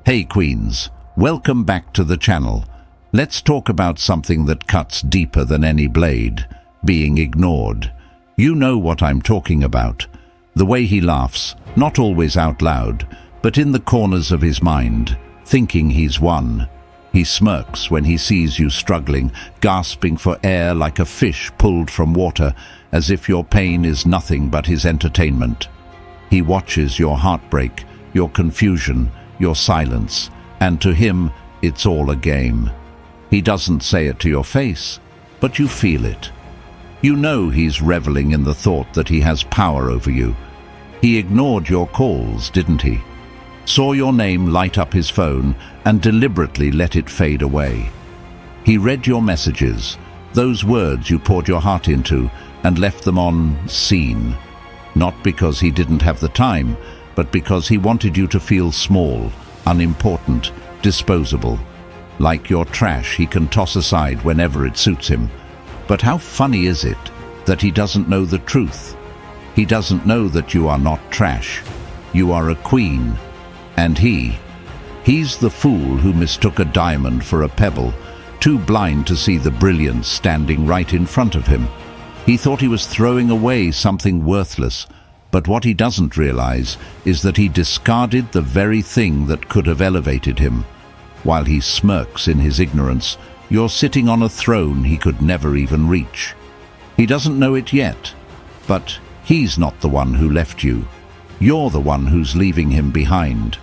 Hey Queens, welcome back to the channel. Let's talk about something that cuts deeper than any blade, being ignored. You know what I'm talking about. The way he laughs, not always out loud, but in the corners of his mind, thinking he's won. He smirks when he sees you struggling, gasping for air like a fish pulled from water, as if your pain is nothing but his entertainment. He watches your heartbreak, your confusion, your silence, and to him, it's all a game. He doesn't say it to your face, but you feel it. You know he's reveling in the thought that he has power over you. He ignored your calls, didn't he? Saw your name light up his phone and deliberately let it fade away. He read your messages, those words you poured your heart into, and left them on seen. Not because he didn't have the time, but because he wanted you to feel small, unimportant, disposable. Like your trash he can toss aside whenever it suits him. But how funny is it that he doesn't know the truth? He doesn't know that you are not trash. You are a queen. And he's the fool who mistook a diamond for a pebble, too blind to see the brilliance standing right in front of him. He thought he was throwing away something worthless, but what he doesn't realize is that he discarded the very thing that could have elevated him. While he smirks in his ignorance, you're sitting on a throne he could never even reach. He doesn't know it yet, but he's not the one who left you. You're the one who's leaving him behind.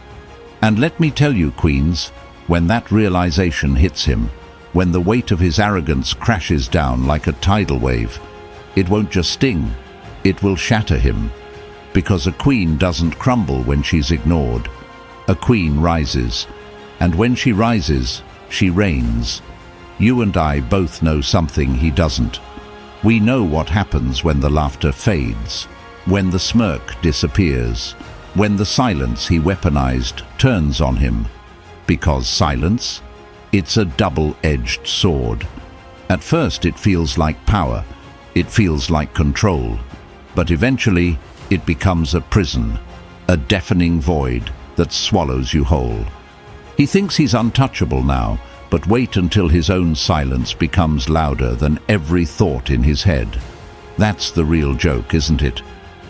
And let me tell you, Queens, when that realization hits him, when the weight of his arrogance crashes down like a tidal wave, it won't just sting, it will shatter him. Because a queen doesn't crumble when she's ignored. A queen rises, and when she rises, she reigns. You and I both know something he doesn't. We know what happens when the laughter fades, when the smirk disappears, when the silence he weaponized turns on him. Because silence, it's a double-edged sword. At first it feels like power, it feels like control, but eventually it becomes a prison, a deafening void that swallows you whole. He thinks he's untouchable now, but wait until his own silence becomes louder than every thought in his head. That's the real joke, isn't it?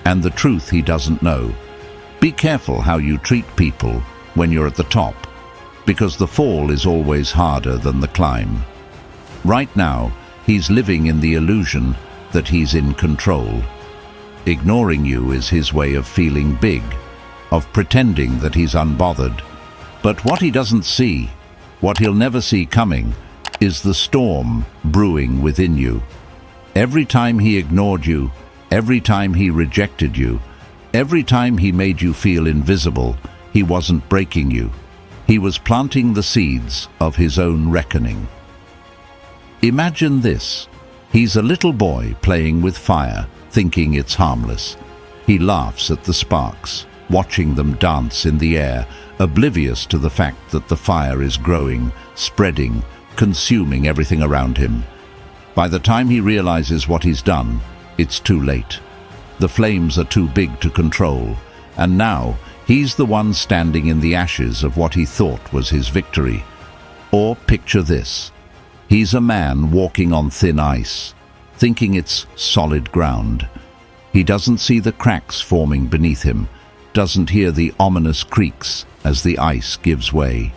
And the truth he doesn't know. Be careful how you treat people when you're at the top, because the fall is always harder than the climb. Right now, he's living in the illusion that he's in control. Ignoring you is his way of feeling big, of pretending that he's unbothered. But what he doesn't see, what he'll never see coming, is the storm brewing within you. Every time he ignored you, every time he rejected you, every time he made you feel invisible, he wasn't breaking you. He was planting the seeds of his own reckoning. Imagine this. He's a little boy playing with fire, thinking it's harmless. He laughs at the sparks, watching them dance in the air, oblivious to the fact that the fire is growing, spreading, consuming everything around him. By the time he realizes what he's done, it's too late. The flames are too big to control, and now he's the one standing in the ashes of what he thought was his victory. Or picture this. He's a man walking on thin ice, thinking it's solid ground. He doesn't see the cracks forming beneath him, doesn't hear the ominous creaks as the ice gives way.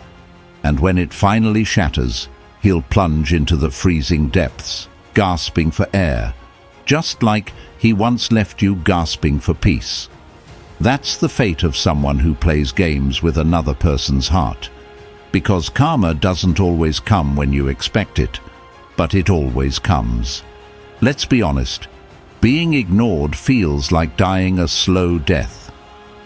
And when it finally shatters, he'll plunge into the freezing depths, gasping for air, just like he once left you gasping for peace. That's the fate of someone who plays games with another person's heart. Because karma doesn't always come when you expect it, but it always comes. Let's be honest, being ignored feels like dying a slow death.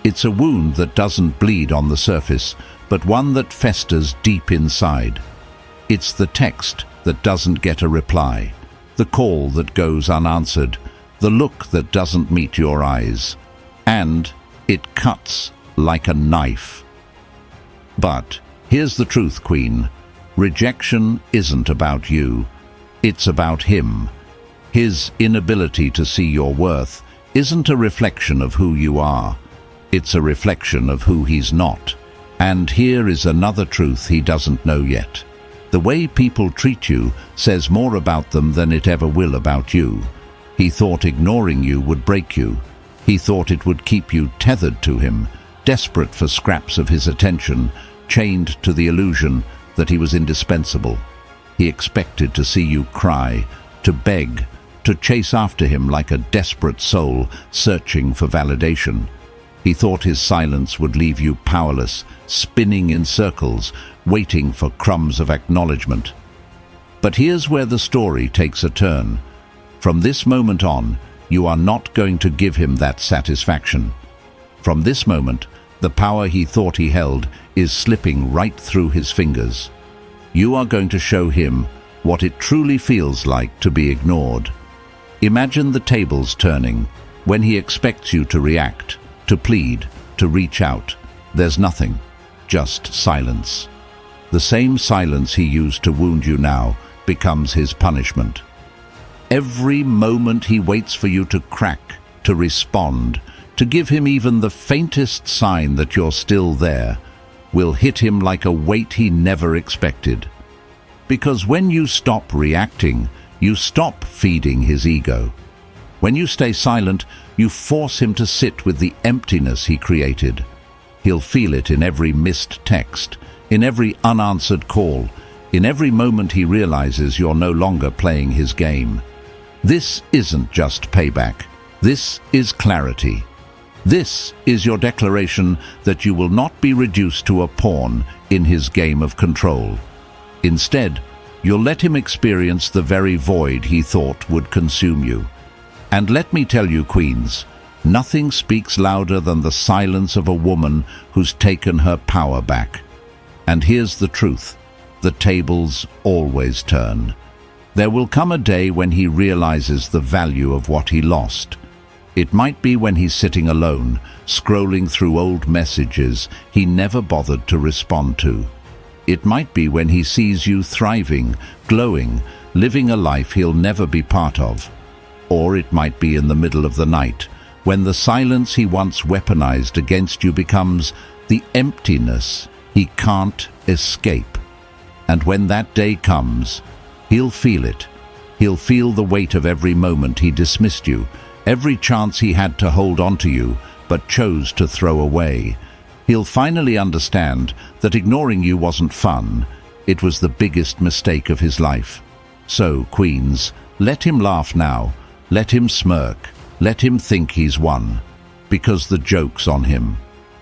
It's a wound that doesn't bleed on the surface, but one that festers deep inside. It's the text that doesn't get a reply, the call that goes unanswered, the look that doesn't meet your eyes. And it cuts like a knife. But here's the truth, Queen. Rejection isn't about you. It's about him. His inability to see your worth isn't a reflection of who you are. It's a reflection of who he's not. And here is another truth he doesn't know yet. The way people treat you says more about them than it ever will about you. He thought ignoring you would break you. He thought it would keep you tethered to him, desperate for scraps of his attention, chained to the illusion that he was indispensable. He expected to see you cry, to beg, to chase after him like a desperate soul searching for validation. He thought his silence would leave you powerless, spinning in circles, waiting for crumbs of acknowledgement. But here's where the story takes a turn. From this moment on, you are not going to give him that satisfaction. From this moment, the power he thought he held is slipping right through his fingers. You are going to show him what it truly feels like to be ignored. Imagine the tables turning when he expects you to react, to plead, to reach out. There's nothing, just silence. The same silence he used to wound you now becomes his punishment. Every moment he waits for you to crack, to respond, to give him even the faintest sign that you're still there, will hit him like a weight he never expected. Because when you stop reacting, you stop feeding his ego. When you stay silent, you force him to sit with the emptiness he created. He'll feel it in every missed text, in every unanswered call, in every moment he realizes you're no longer playing his game. This isn't just payback. This is clarity. This is your declaration that you will not be reduced to a pawn in his game of control. Instead, you'll let him experience the very void he thought would consume you. And let me tell you, queens, nothing speaks louder than the silence of a woman who's taken her power back. And here's the truth: the tables always turn. There will come a day when he realizes the value of what he lost. It might be when he's sitting alone, scrolling through old messages he never bothered to respond to. It might be when he sees you thriving, glowing, living a life he'll never be part of. Or it might be in the middle of the night, when the silence he once weaponized against you becomes the emptiness he can't escape. And when that day comes, he'll feel it. He'll feel the weight of every moment he dismissed you, every chance he had to hold on to you but chose to throw away. He'll finally understand that ignoring you wasn't fun. It was the biggest mistake of his life. So, queens, let him laugh now. Let him smirk. Let him think he's won. Because the joke's on him.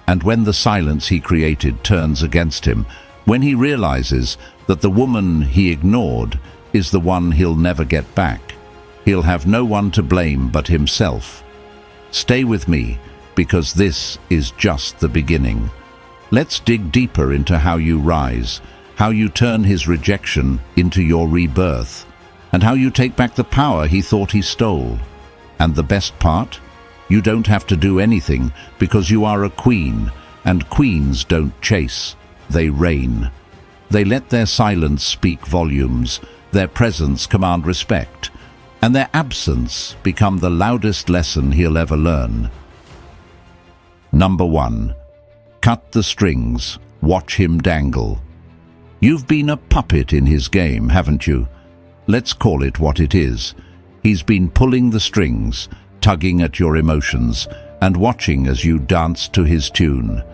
And when the silence he created turns against him, when he realizes that the woman he ignored is the one he'll never get back, he'll have no one to blame but himself. Stay with me, because this is just the beginning. Let's dig deeper into how you rise, how you turn his rejection into your rebirth, and how you take back the power he thought he stole. And the best part? You don't have to do anything, because you are a queen, and queens don't chase, they reign. They let their silence speak volumes, their presence command respect, and their absence become the loudest lesson he'll ever learn. Number 1. Cut the strings. Watch him dangle. You've been a puppet in his game, haven't you? Let's call it what it is. He's been pulling the strings, tugging at your emotions, and watching as you dance to his tune.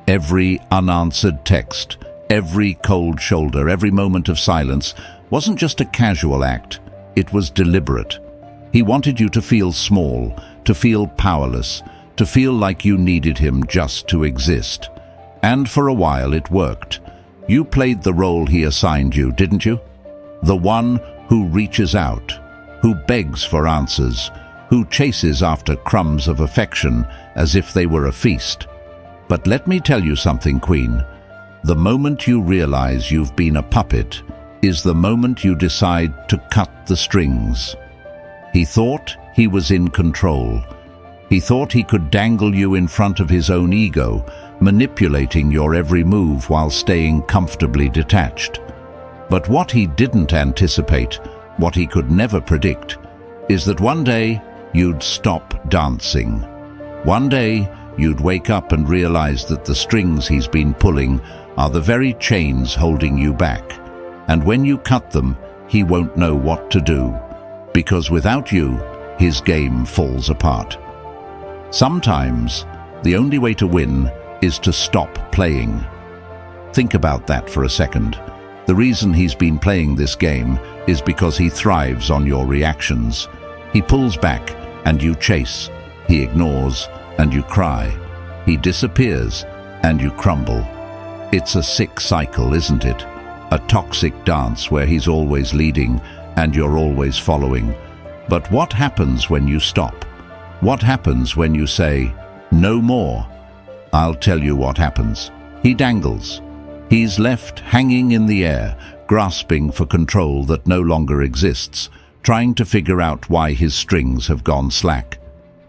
Every unanswered text, every cold shoulder, every moment of silence wasn't just a casual act. It was deliberate. He wanted you to feel small, to feel powerless, to feel like you needed him just to exist. And for a while it worked. You played the role he assigned you, didn't you? The one who reaches out, who begs for answers, who chases after crumbs of affection as if they were a feast. But let me tell you something, Queen. The moment you realize you've been a puppet is the moment you decide to cut the strings. He thought he was in control. He thought he could dangle you in front of his own ego, manipulating your every move while staying comfortably detached. But what he didn't anticipate, what he could never predict, is that one day you'd stop dancing. One day you'd wake up and realize that the strings he's been pulling are the very chains holding you back. And when you cut them, he won't know what to do, because without you, his game falls apart. Sometimes, the only way to win is to stop playing. Think about that for a second. The reason he's been playing this game is because he thrives on your reactions. He pulls back and you chase. He ignores and you cry. He disappears and you crumble. It's a sick cycle, isn't it? A toxic dance where he's always leading and you're always following. But what happens when you stop? What happens when you say, "No more"? I'll tell you what happens. He dangles. He's left hanging in the air, grasping for control that no longer exists, trying to figure out why his strings have gone slack.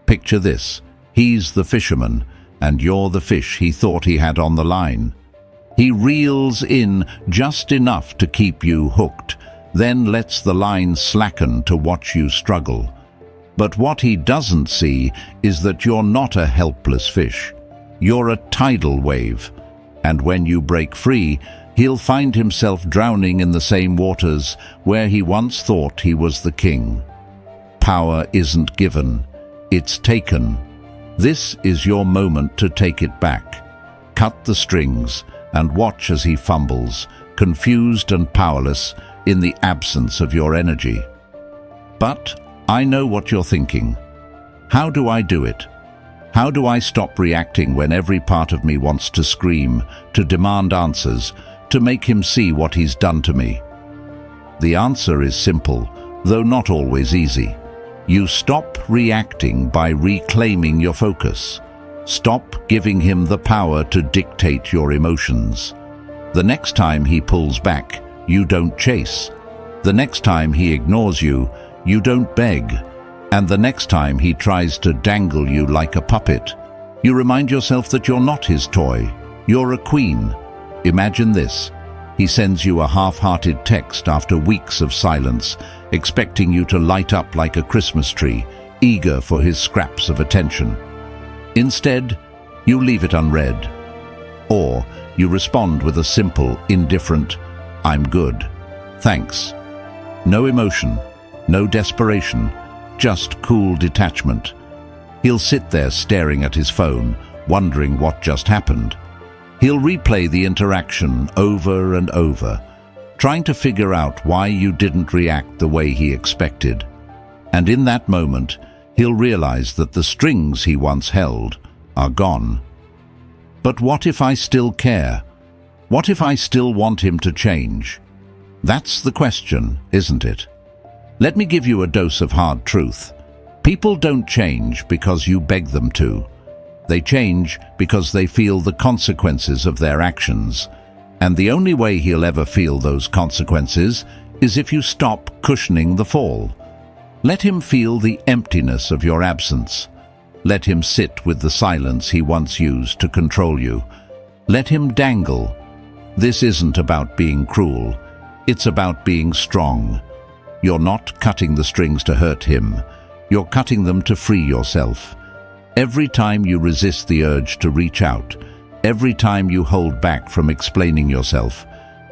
Picture this. He's the fisherman, and you're the fish he thought he had on the line. He reels in just enough to keep you hooked, then lets the line slacken to watch you struggle. But what he doesn't see is that you're not a helpless fish. You're a tidal wave. And when you break free, he'll find himself drowning in the same waters where he once thought he was the king. Power isn't given, it's taken. This is your moment to take it back. Cut the strings and watch as he fumbles, confused and powerless in the absence of your energy. But I know what you're thinking. How do I do it? How do I stop reacting when every part of me wants to scream, to demand answers, to make him see what he's done to me? The answer is simple, though not always easy. You stop reacting by reclaiming your focus. Stop giving him the power to dictate your emotions. The next time he pulls back, you don't chase. The next time he ignores you, you don't beg. And the next time he tries to dangle you like a puppet, you remind yourself that you're not his toy. You're a queen. Imagine this. He sends you a half-hearted text after weeks of silence, expecting you to light up like a Christmas tree, eager for his scraps of attention. Instead, you leave it unread. Or you respond with a simple, indifferent, "I'm good. Thanks." No emotion, no desperation, just cool detachment. He'll sit there staring at his phone, wondering what just happened. He'll replay the interaction over and over, trying to figure out why you didn't react the way he expected. And in that moment, he'll realize that the strings he once held are gone. But what if I still care? What if I still want him to change? That's the question, isn't it? Let me give you a dose of hard truth. People don't change because you beg them to. They change because they feel the consequences of their actions. And the only way he'll ever feel those consequences is if you stop cushioning the fall. Let him feel the emptiness of your absence. Let him sit with the silence he once used to control you. Let him dangle. This isn't about being cruel. It's about being strong. You're not cutting the strings to hurt him. You're cutting them to free yourself. Every time you resist the urge to reach out, every time you hold back from explaining yourself,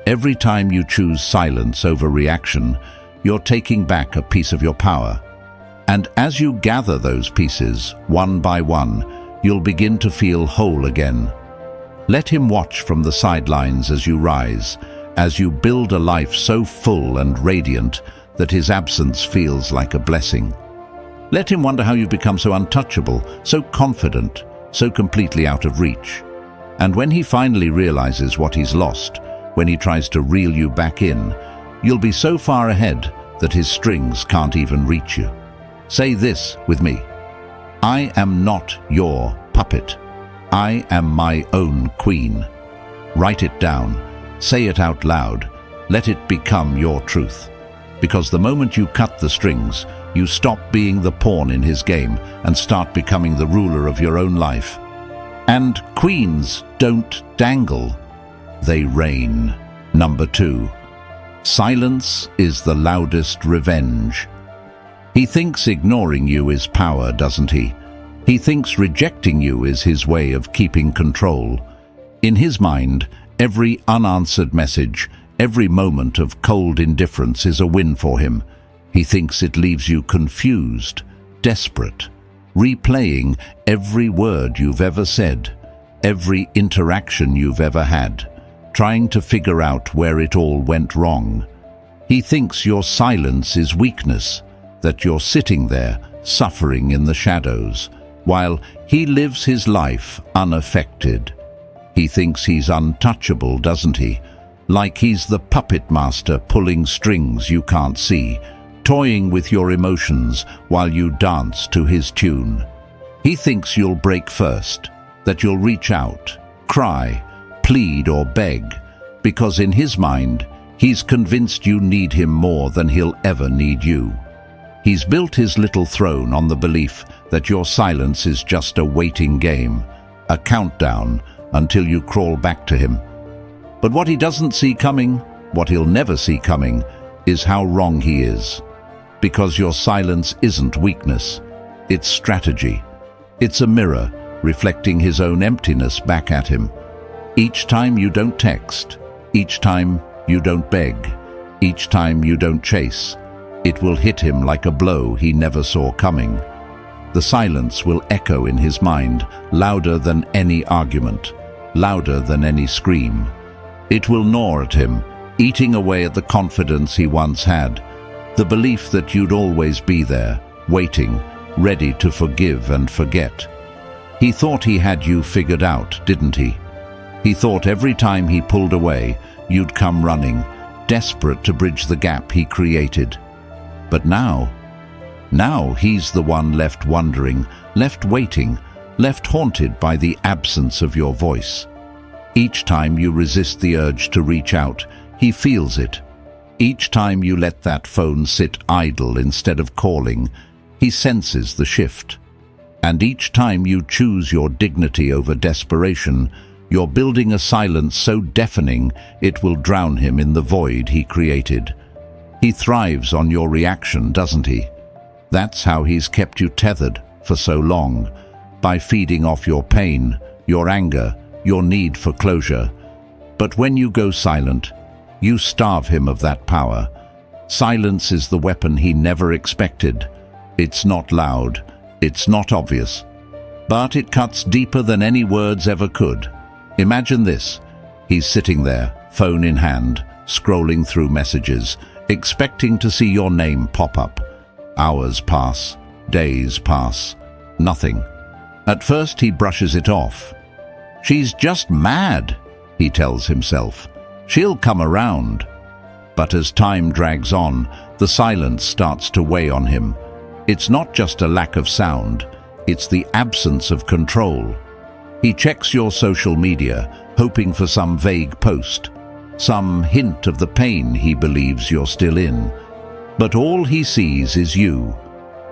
every time you choose silence over reaction, you're taking back a piece of your power. And as you gather those pieces, one by one, you'll begin to feel whole again. Let him watch from the sidelines as you rise, as you build a life so full and radiant that his absence feels like a blessing. Let him wonder how you've become so untouchable, so confident, so completely out of reach. And when he finally realizes what he's lost, when he tries to reel you back in, you'll be so far ahead that his strings can't even reach you. Say this with me. I am not your puppet. I am my own queen. Write it down. Say it out loud. Let it become your truth. Because the moment you cut the strings, you stop being the pawn in his game and start becoming the ruler of your own life. And queens don't dangle, they reign. Number 2. Silence is the loudest revenge. He thinks ignoring you is power, doesn't he? He thinks rejecting you is his way of keeping control. In his mind, every unanswered message, every moment of cold indifference is a win for him. He thinks it leaves you confused, desperate, replaying every word you've ever said, every interaction you've ever had, trying to figure out where it all went wrong. He thinks your silence is weakness, that you're sitting there, suffering in the shadows, while he lives his life unaffected. He thinks he's untouchable, doesn't he? Like he's the puppet master pulling strings you can't see, toying with your emotions while you dance to his tune. He thinks you'll break first, that you'll reach out, cry, plead or beg, because in his mind, he's convinced you need him more than he'll ever need you. He's built his little throne on the belief that your silence is just a waiting game, a countdown until you crawl back to him. But what he doesn't see coming, what he'll never see coming, is how wrong he is. Because your silence isn't weakness, it's strategy. It's a mirror reflecting his own emptiness back at him. Each time you don't text, each time you don't beg, each time you don't chase, it will hit him like a blow he never saw coming. The silence will echo in his mind, louder than any argument, louder than any scream. It will gnaw at him, eating away at the confidence he once had, the belief that you'd always be there, waiting, ready to forgive and forget. He thought he had you figured out, didn't he? He thought every time he pulled away, you'd come running, desperate to bridge the gap he created. But now he's the one left wondering, left waiting, left haunted by the absence of your voice. Each time you resist the urge to reach out, he feels it. Each time you let that phone sit idle instead of calling, he senses the shift. And each time you choose your dignity over desperation, you're building a silence so deafening it will drown him in the void he created. He thrives on your reaction, doesn't he? That's how he's kept you tethered for so long, by feeding off your pain, your anger, your need for closure. But when you go silent, you starve him of that power. Silence is the weapon he never expected. It's not loud, it's not obvious, but it cuts deeper than any words ever could. Imagine this. He's sitting there, phone in hand, scrolling through messages, expecting to see your name pop up. Hours pass, days pass, nothing. At first he brushes it off. She's just mad, he tells himself. She'll come around. But as time drags on, the silence starts to weigh on him. It's not just a lack of sound, it's the absence of control. He checks your social media, hoping for some vague post, some hint of the pain he believes you're still in. But all he sees is you,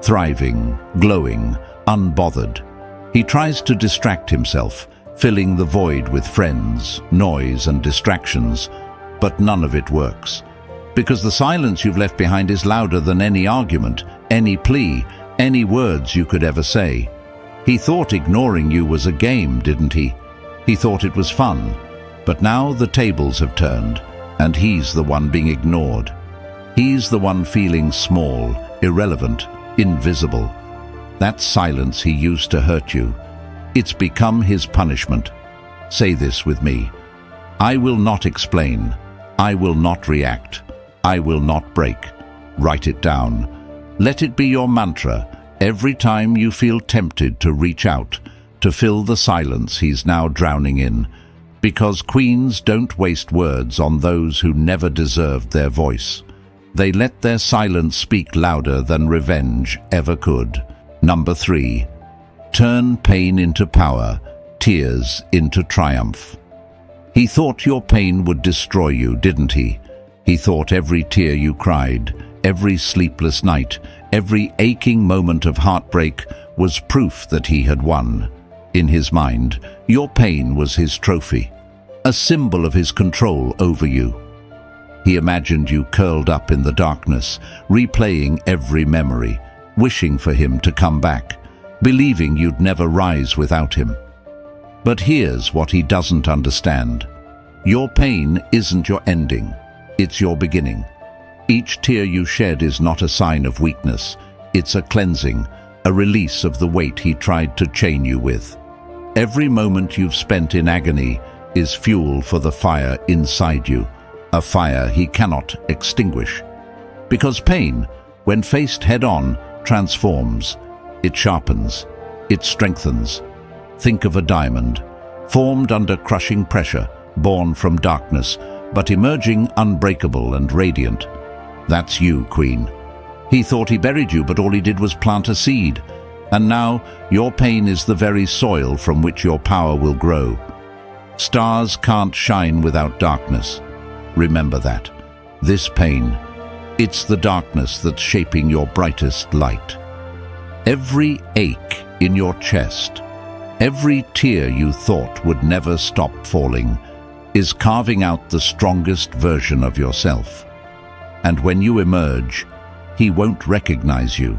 thriving, glowing, unbothered. He tries to distract himself, filling the void with friends, noise and distractions, but none of it works. Because the silence you've left behind is louder than any argument, any plea, any words you could ever say. He thought ignoring you was a game, didn't he? He thought it was fun. But now the tables have turned, and he's the one being ignored. He's the one feeling small, irrelevant, invisible. That silence he used to hurt you, it's become his punishment. Say this with me. I will not explain. I will not react. I will not break. Write it down. Let it be your mantra every time you feel tempted to reach out, to fill the silence he's now drowning in. Because queens don't waste words on those who never deserved their voice. They let their silence speak louder than revenge ever could. Number 3. Turn pain into power, tears into triumph. He thought your pain would destroy you, didn't he? He thought every tear you cried, every sleepless night, every aching moment of heartbreak was proof that he had won. In his mind, your pain was his trophy, a symbol of his control over you. He imagined you curled up in the darkness, replaying every memory, wishing for him to come back. believing you'd never rise without him. But here's what he doesn't understand. Your pain isn't your ending, it's your beginning. Each tear you shed is not a sign of weakness, it's a cleansing, a release of the weight he tried to chain you with. Every moment you've spent in agony is fuel for the fire inside you, a fire he cannot extinguish. Because pain, when faced head-on, transforms. It sharpens, it strengthens. Think of a diamond, formed under crushing pressure, born from darkness, but emerging unbreakable and radiant. That's you, Queen. He thought he buried you, but all he did was plant a seed. And now, your pain is the very soil from which your power will grow. Stars can't shine without darkness. Remember that. This pain, it's the darkness that's shaping your brightest light. Every ache in your chest, every tear you thought would never stop falling, is carving out the strongest version of yourself. And when you emerge, he won't recognize you.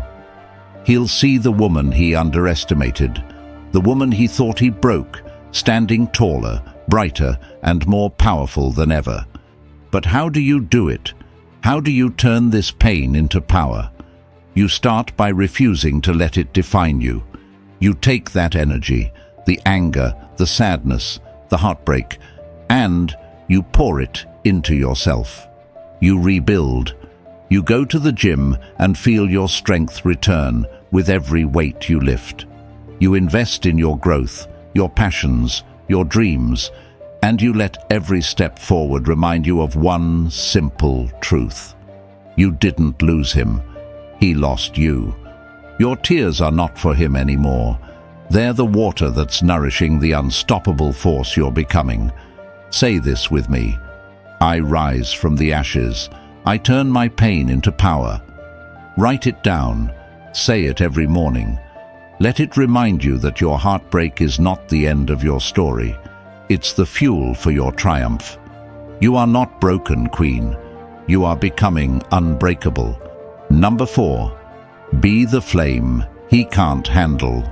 He'll see the woman he underestimated, the woman he thought he broke, standing taller, brighter, and more powerful than ever. But how do you do it? How do you turn this pain into power? You start by refusing to let it define you. You take that energy, the anger, the sadness, the heartbreak, and you pour it into yourself. You rebuild. You go to the gym and feel your strength return with every weight you lift. You invest in your growth, your passions, your dreams, and you let every step forward remind you of one simple truth. You didn't lose him. He lost you. Your tears are not for him anymore. They're the water that's nourishing the unstoppable force you're becoming. Say this with me. I rise from the ashes. I turn my pain into power. Write it down. Say it every morning. Let it remind you that your heartbreak is not the end of your story. It's the fuel for your triumph. You are not broken, Queen. You are becoming unbreakable. Number 4. Be the flame he can't handle.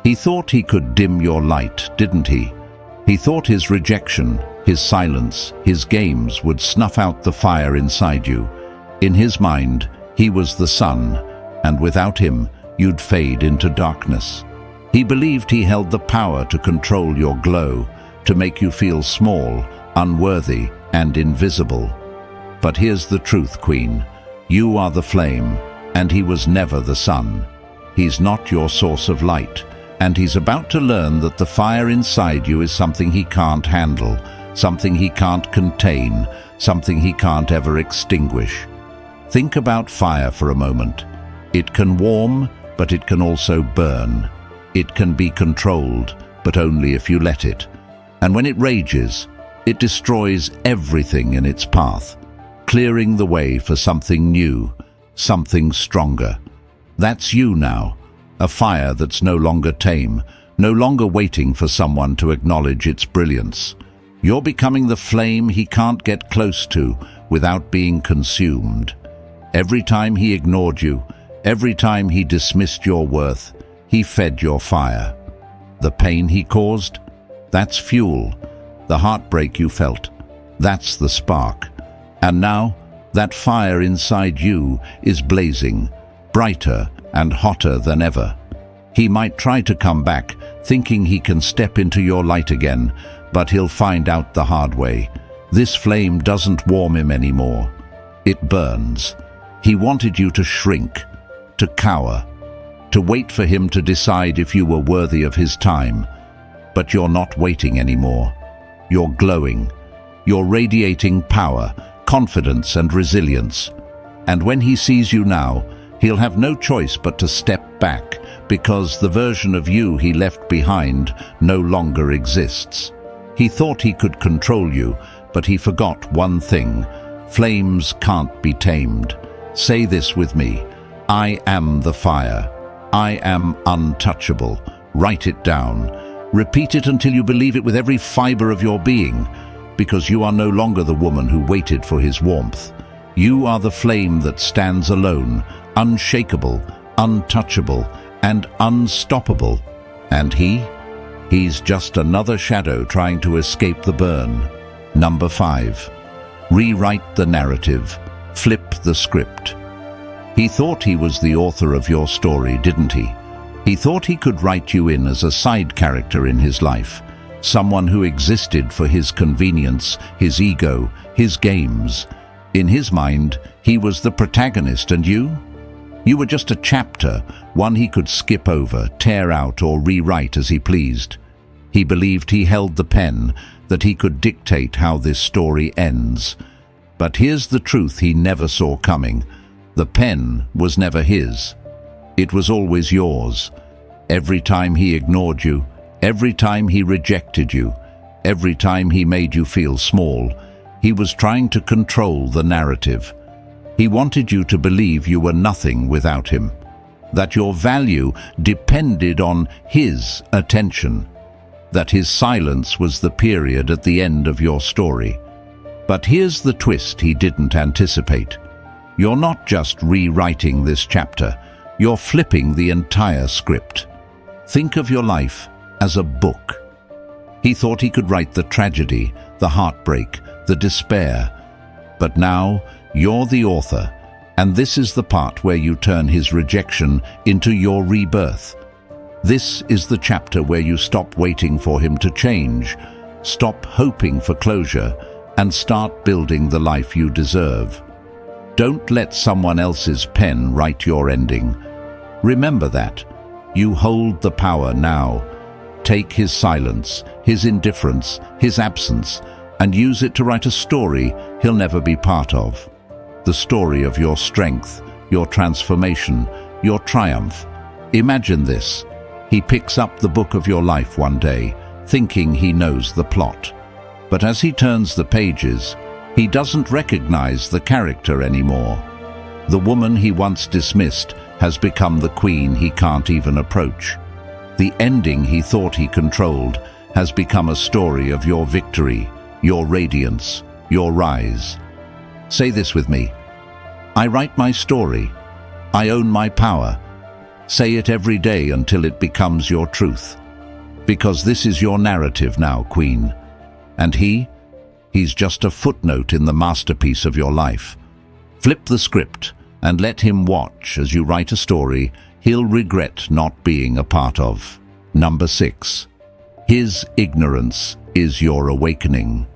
He thought he could dim your light, didn't he? He thought his rejection, his silence, his games would snuff out the fire inside you. In his mind, he was the sun, and without him, you'd fade into darkness. He believed he held the power to control your glow, to make you feel small, unworthy, and invisible. But here's the truth, Queen. You are the flame, and he was never the sun. He's not your source of light, and he's about to learn that the fire inside you is something he can't handle, something he can't contain, something he can't ever extinguish. Think about fire for a moment. It can warm, but it can also burn. It can be controlled, but only if you let it. And when it rages, it destroys everything in its path, clearing the way for something new, something stronger. That's you now, a fire that's no longer tame, no longer waiting for someone to acknowledge its brilliance. You're becoming the flame he can't get close to without being consumed. Every time he ignored you, every time he dismissed your worth, he fed your fire. The pain he caused? That's fuel. The heartbreak you felt? That's the spark. And now, that fire inside you is blazing, brighter and hotter than ever. He might try to come back, thinking he can step into your light again, but he'll find out the hard way. This flame doesn't warm him anymore. It burns. He wanted you to shrink, to cower, to wait for him to decide if you were worthy of his time. But you're not waiting anymore. You're glowing. You're radiating power, confidence, and resilience. And when he sees you now, he'll have no choice but to step back, because the version of you he left behind no longer exists. He thought he could control you, but he forgot one thing. Flames can't be tamed. Say this with me. I am the fire. I am untouchable. Write it down. Repeat it until you believe it with every fiber of your being, because you are no longer the woman who waited for his warmth. You are the flame that stands alone, unshakable, untouchable, and unstoppable. And he's just another shadow trying to escape the burn. Number 5. Rewrite the narrative. Flip the script. He thought he was the author of your story, didn't he? He thought he could write you in as a side character in his life, someone who existed for his convenience, his ego, his games. In his mind, he was the protagonist, and you? You were just a chapter, one he could skip over, tear out, or rewrite as he pleased. He believed he held the pen, that he could dictate how this story ends. But here's the truth he never saw coming. The pen was never his. It was always yours. Every time he ignored you, every time he rejected you, every time he made you feel small, he was trying to control the narrative. He wanted you to believe you were nothing without him, that your value depended on his attention, that his silence was the period at the end of your story. But here's the twist he didn't anticipate. You're not just rewriting this chapter, you're flipping the entire script. Think of your life as a book. He thought he could write the tragedy, the heartbreak, the despair. But now, you're the author, and this is the part where you turn his rejection into your rebirth. This is the chapter where you stop waiting for him to change, stop hoping for closure, and start building the life you deserve. Don't let someone else's pen write your ending. Remember that. You hold the power now. Take his silence, his indifference, his absence, and use it to write a story he'll never be part of. The story of your strength, your transformation, your triumph. Imagine this. He picks up the book of your life one day, thinking he knows the plot. But as he turns the pages, he doesn't recognize the character anymore. The woman he once dismissed has become the queen he can't even approach. The ending he thought he controlled has become a story of your victory, your radiance, your rise. Say this with me. I write my story. I own my power. Say it every day until it becomes your truth. Because this is your narrative now, Queen. And he's just a footnote in the masterpiece of your life. Flip the script and let him watch as you write a story he'll regret not being a part of. Number 6. His ignorance is your awakening.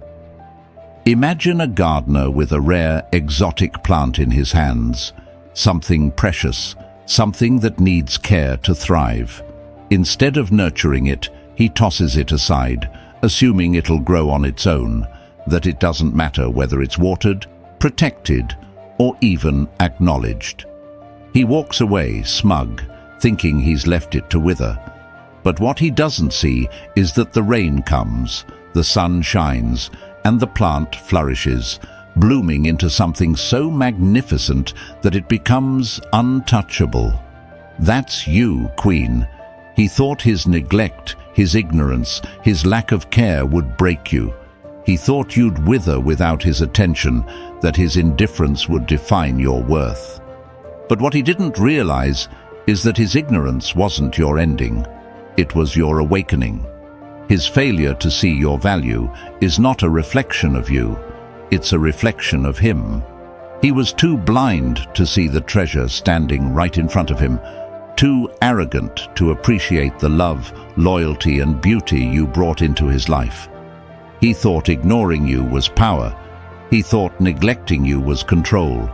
Imagine a gardener with a rare, exotic plant in his hands, something precious, something that needs care to thrive. Instead of nurturing it, he tosses it aside, assuming it'll grow on its own, that it doesn't matter whether it's watered, protected, or even acknowledged. He walks away, smug, thinking he's left it to wither. But what he doesn't see is that the rain comes, the sun shines, and the plant flourishes, blooming into something so magnificent that it becomes untouchable. That's you, Queen. He thought his neglect, his ignorance, his lack of care would break you. He thought you'd wither without his attention, that his indifference would define your worth. But what he didn't realize is that his ignorance wasn't your ending. It was your awakening. His failure to see your value is not a reflection of you. It's a reflection of him. He was too blind to see the treasure standing right in front of him, too arrogant to appreciate the love, loyalty, and beauty you brought into his life. He thought ignoring you was power. He thought neglecting you was control.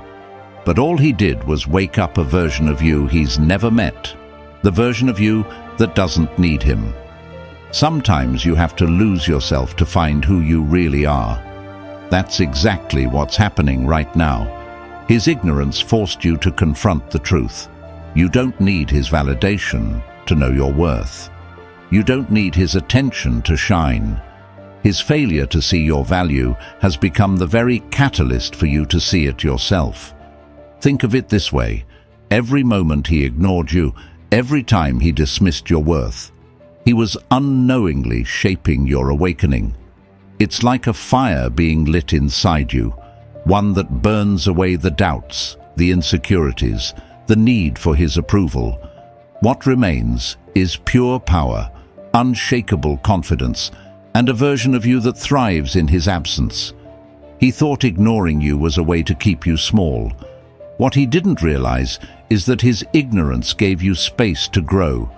But all he did was wake up a version of you he's never met, the version of you that doesn't need him. Sometimes you have to lose yourself to find who you really are. That's exactly what's happening right now. His ignorance forced you to confront the truth. You don't need his validation to know your worth. You don't need his attention to shine. His failure to see your value has become the very catalyst for you to see it yourself. Think of it this way. Every moment he ignored you, every time he dismissed your worth, he was unknowingly shaping your awakening. It's like a fire being lit inside you, one that burns away the doubts, the insecurities, the need for his approval. What remains is pure power, unshakable confidence, and a version of you that thrives in his absence. He thought ignoring you was a way to keep you small. What he didn't realize is that his ignorance gave you space to grow,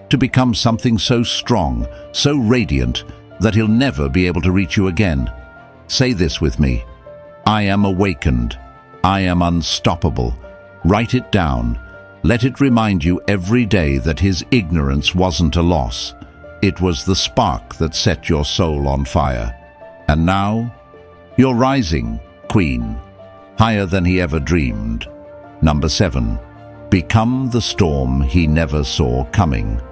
to become something so strong, so radiant, that he'll never be able to reach you again. Say this with me: I am awakened. I am unstoppable. Write it down. Let it remind you every day that his ignorance wasn't a loss. It was the spark that set your soul on fire. And now, you're rising, Queen, higher than he ever dreamed. Number 7. Become the storm he never saw coming.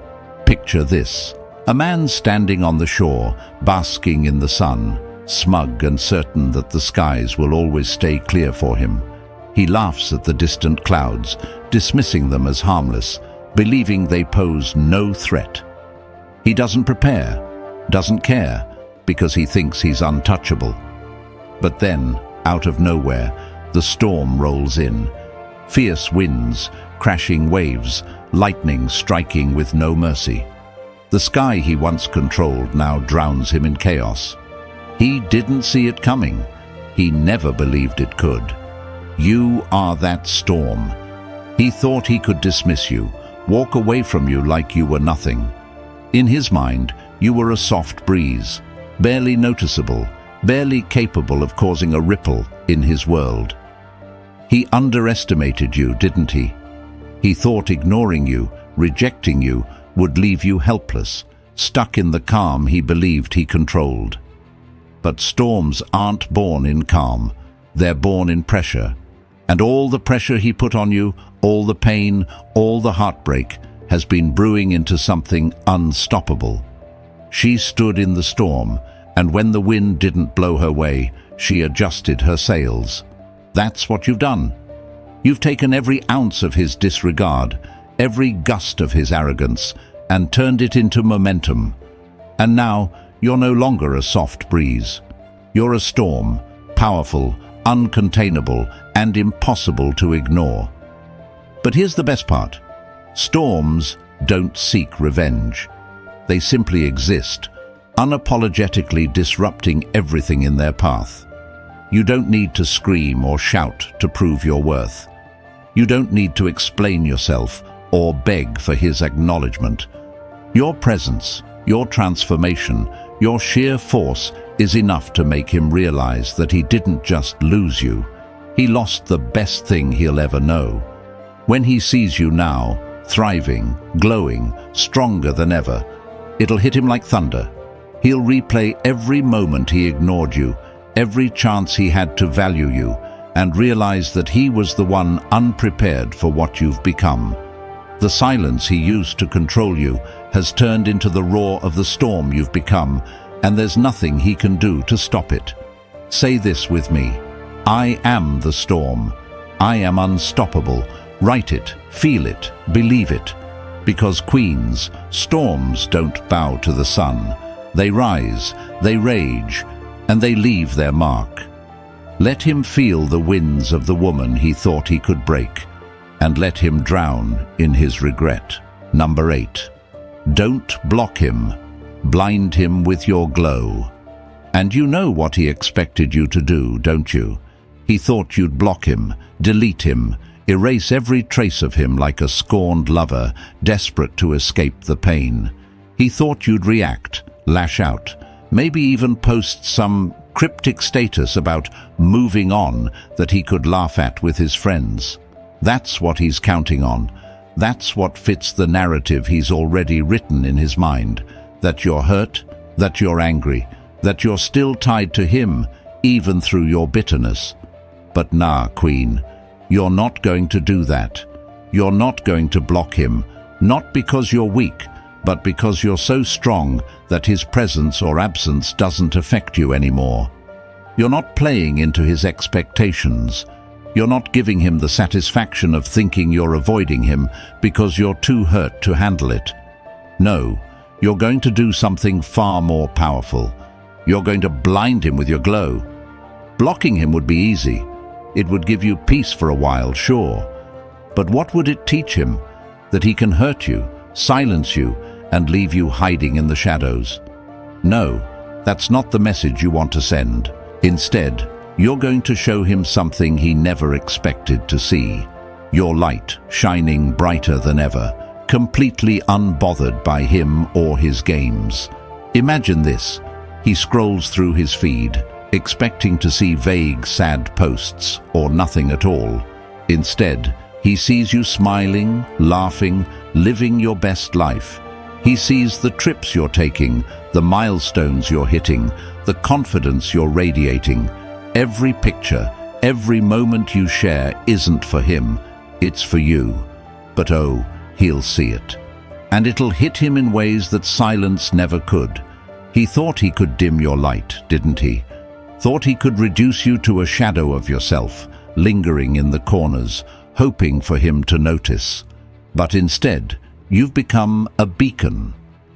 Picture this: a man standing on the shore, basking in the sun, smug and certain that the skies will always stay clear for him. He laughs at the distant clouds, dismissing them as harmless, believing they pose no threat. He doesn't prepare, doesn't care, because he thinks he's untouchable. But then, out of nowhere, the storm rolls in. Fierce winds, crashing waves, lightning striking with no mercy. The sky he once controlled now drowns him in chaos. He didn't see it coming. He never believed it could. You are that storm. He thought he could dismiss you, walk away from you like you were nothing. In his mind, you were a soft breeze, barely noticeable, barely capable of causing a ripple in his world. He underestimated you, didn't he? He thought ignoring you, rejecting you, would leave you helpless, stuck in the calm he believed he controlled. But storms aren't born in calm, they're born in pressure. And all the pressure he put on you, all the pain, all the heartbreak, has been brewing into something unstoppable. She stood in the storm, and when the wind didn't blow her way, she adjusted her sails. That's what you've done. You've taken every ounce of his disregard, every gust of his arrogance, and turned it into momentum. And now, you're no longer a soft breeze. You're a storm, powerful, uncontainable, and impossible to ignore. But here's the best part. Storms don't seek revenge. They simply exist, unapologetically disrupting everything in their path. You don't need to scream or shout to prove your worth. You don't need to explain yourself or beg for his acknowledgement. Your presence, your transformation, your sheer force is enough to make him realize that he didn't just lose you. He lost the best thing he'll ever know. When he sees you now, thriving, glowing, stronger than ever, it'll hit him like thunder. He'll replay every moment he ignored you, every chance he had to value you, and realize that he was the one unprepared for what you've become. The silence he used to control you has turned into the roar of the storm you've become, and there's nothing he can do to stop it. Say this with me: I am the storm. I am unstoppable. Write it, feel it, believe it. Because queens, storms don't bow to the sun. They rise, they rage, and they leave their mark. Let him feel the winds of the woman he thought he could break, and let him drown in his regret. Number 8. Don't block him. Blind him with your glow. And you know what he expected you to do, don't you? He thought you'd block him, delete him, erase every trace of him like a scorned lover, desperate to escape the pain. He thought you'd react, lash out, maybe even post some cryptic status about moving on that he could laugh at with his friends. That's what he's counting on. That's what fits the narrative he's already written in his mind. That you're hurt, that you're angry, that you're still tied to him, even through your bitterness. But nah, Queen, you're not going to do that. You're not going to block him, not because you're weak, but because you're so strong that his presence or absence doesn't affect you anymore. You're not playing into his expectations. You're not giving him the satisfaction of thinking you're avoiding him because you're too hurt to handle it. No, you're going to do something far more powerful. You're going to blind him with your glow. Blocking him would be easy. It would give you peace for a while, sure. But what would it teach him? that he can hurt you, silence you, and leave you hiding in the shadows. No, that's not the message you want to send. Instead, you're going to show him something he never expected to see. Your light shining brighter than ever, completely unbothered by him or his games. Imagine this. He scrolls through his feed, expecting to see vague, sad posts or nothing at all. Instead, he sees you smiling, laughing, living your best life. He sees the trips you're taking, the milestones you're hitting, the confidence you're radiating. Every picture, every moment you share isn't for him, it's for you. But oh, he'll see it. And it'll hit him in ways that silence never could. He thought he could dim your light, didn't he? Thought he could reduce you to a shadow of yourself, lingering in the corners, hoping for him to notice. But instead, you've become a beacon,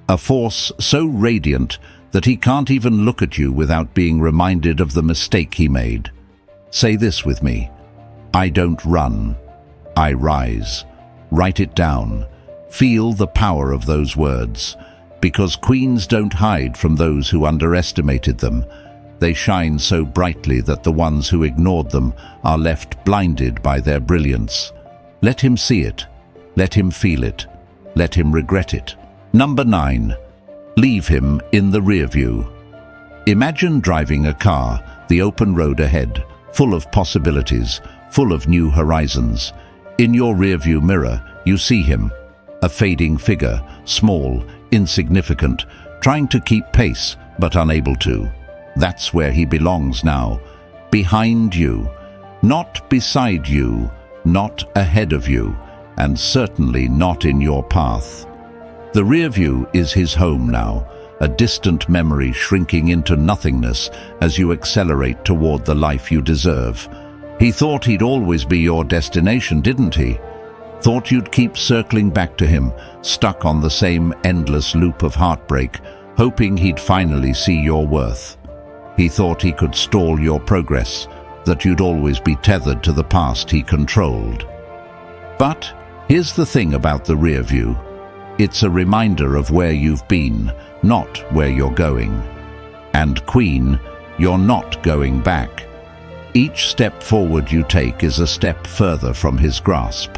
a force so radiant that he can't even look at you without being reminded of the mistake he made. Say this with me. I don't run, I rise. Write it down. Feel the power of those words, because queens don't hide from those who underestimated them. They shine so brightly that the ones who ignored them are left blinded by their brilliance. Let him see it. Let him feel it. Let him regret it. Number 9. Leave him in the rear view. Imagine driving a car, the open road ahead, full of possibilities, full of new horizons. In your rearview mirror, you see him, a fading figure, small, insignificant, trying to keep pace, but unable to. That's where he belongs now, behind you, not beside you, not ahead of you, and certainly not in your path. The rear view is his home now, a distant memory shrinking into nothingness as you accelerate toward the life you deserve. He thought he'd always be your destination, didn't he? Thought you'd keep circling back to him, stuck on the same endless loop of heartbreak, hoping he'd finally see your worth. He thought he could stall your progress, that you'd always be tethered to the past he controlled. But here's the thing about the rear view. It's a reminder of where you've been, not where you're going. And Queen, you're not going back. Each step forward you take is a step further from his grasp.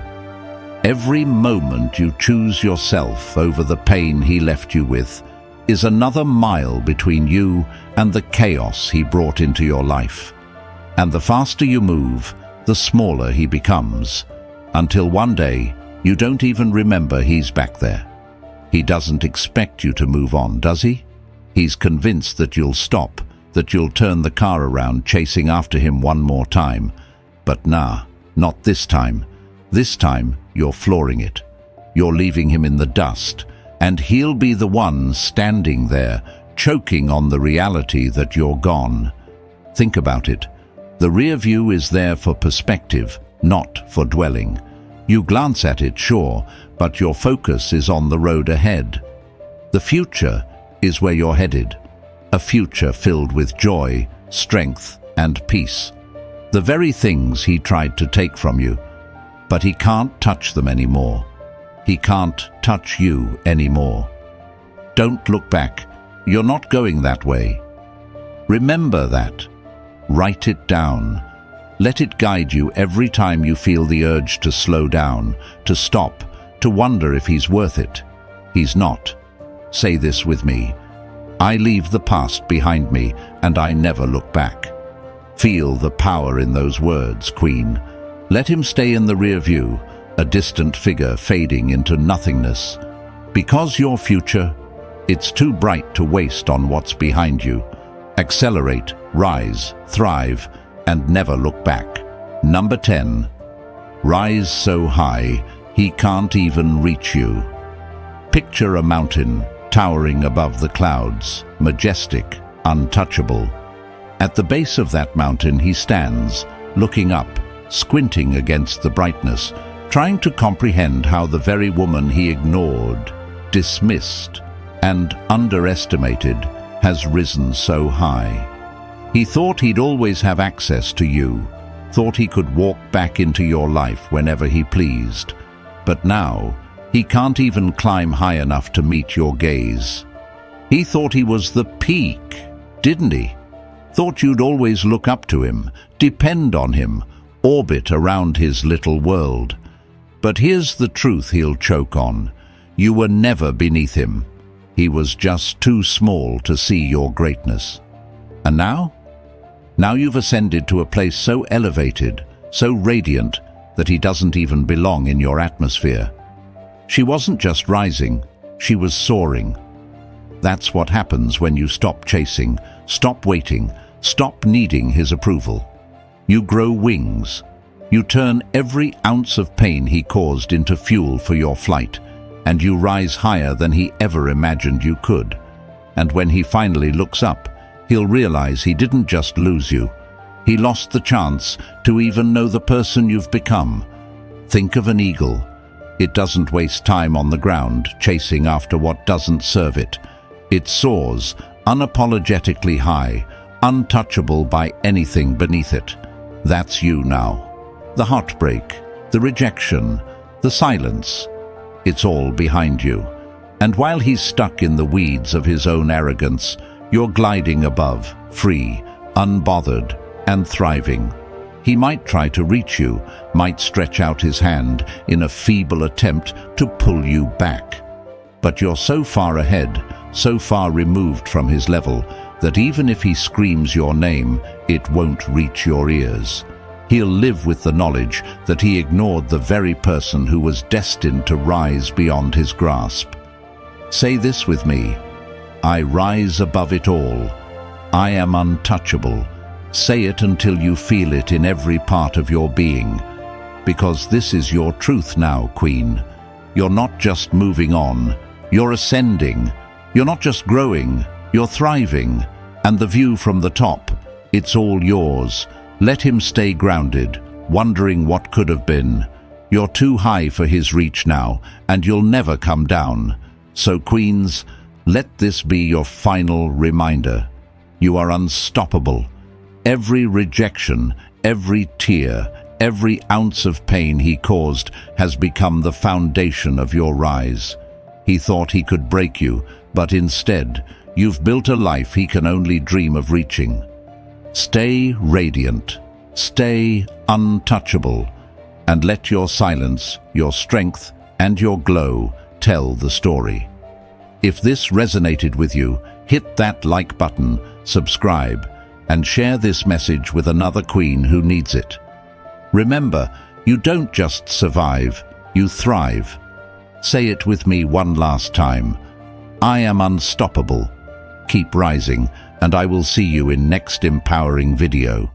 Every moment you choose yourself over the pain he left you with is another mile between you and the chaos he brought into your life. And the faster you move, the smaller he becomes, until one day you don't even remember he's back there. He doesn't expect you to move on, does he? He's convinced that you'll stop, that you'll turn the car around chasing after him one more time. But nah, not this time. This time, you're flooring it. You're leaving him in the dust, and he'll be the one standing there, choking on the reality that you're gone. Think about it. The rear view is there for perspective, not for dwelling. You glance at it, sure, but your focus is on the road ahead. The future is where you're headed. A future filled with joy, strength, and peace. The very things he tried to take from you. But he can't touch them anymore. He can't touch you anymore. Don't look back. You're not going that way. Remember that. Write it down. Let it guide you every time you feel the urge to slow down, to stop, to wonder if he's worth it. He's not. Say this with me. I leave the past behind me, and I never look back. Feel the power in those words, Queen. Let him stay in the rear view, a distant figure fading into nothingness. Because your future, it's too bright to waste on what's behind you. Accelerate, rise, thrive, and never look back. Number 10. Rise so high, he can't even reach you. Picture a mountain towering above the clouds, majestic, untouchable. At the base of that mountain he stands, looking up, squinting against the brightness, trying to comprehend how the very woman he ignored, dismissed, and underestimated has risen so high. He thought he'd always have access to you, thought he could walk back into your life whenever he pleased. But now, He can't even climb high enough to meet your gaze. He thought he was the peak, didn't he? Thought you'd always look up to him, depend on him, orbit around his little world. But here's the truth he'll choke on. You were never beneath him. He was just too small to see your greatness. And now? Now you've ascended to a place so elevated, so radiant, that he doesn't even belong in your atmosphere. She wasn't just rising, she was soaring. That's what happens when you stop chasing, stop waiting, stop needing his approval. You grow wings. You turn every ounce of pain he caused into fuel for your flight, and you rise higher than he ever imagined you could. And when he finally looks up, he'll realize he didn't just lose you. He lost the chance to even know the person you've become. Think of an eagle. It doesn't waste time on the ground chasing after what doesn't serve it. It soars unapologetically high, untouchable by anything beneath it. That's you now. The heartbreak, the rejection, the silence, it's all behind you. And while he's stuck in the weeds of his own arrogance, you're gliding above, free, unbothered, and thriving. He might try to reach you, might stretch out his hand in a feeble attempt to pull you back. But you're so far ahead, so far removed from his level, that even if he screams your name, it won't reach your ears. He'll live with the knowledge that he ignored the very person who was destined to rise beyond his grasp. Say this with me: I rise above it all. I am untouchable. Say it until you feel it in every part of your being. Because this is your truth now, Queen. You're not just moving on, you're ascending. You're not just growing, you're thriving. And the view from the top, it's all yours. Let him stay grounded, wondering what could have been. You're too high for his reach now, and you'll never come down. So, queens, let this be your final reminder. You are unstoppable. Every rejection, every tear, every ounce of pain he caused has become the foundation of your rise. He thought he could break you, but instead, you've built a life he can only dream of reaching. Stay radiant, stay untouchable, and let your silence, your strength, and your glow tell the story. If this resonated with you, hit that like button, subscribe, and share this message with another queen who needs it. Remember, you don't just survive, you thrive. Say it with me one last time. I am unstoppable. Keep rising, and I will see you in next empowering video.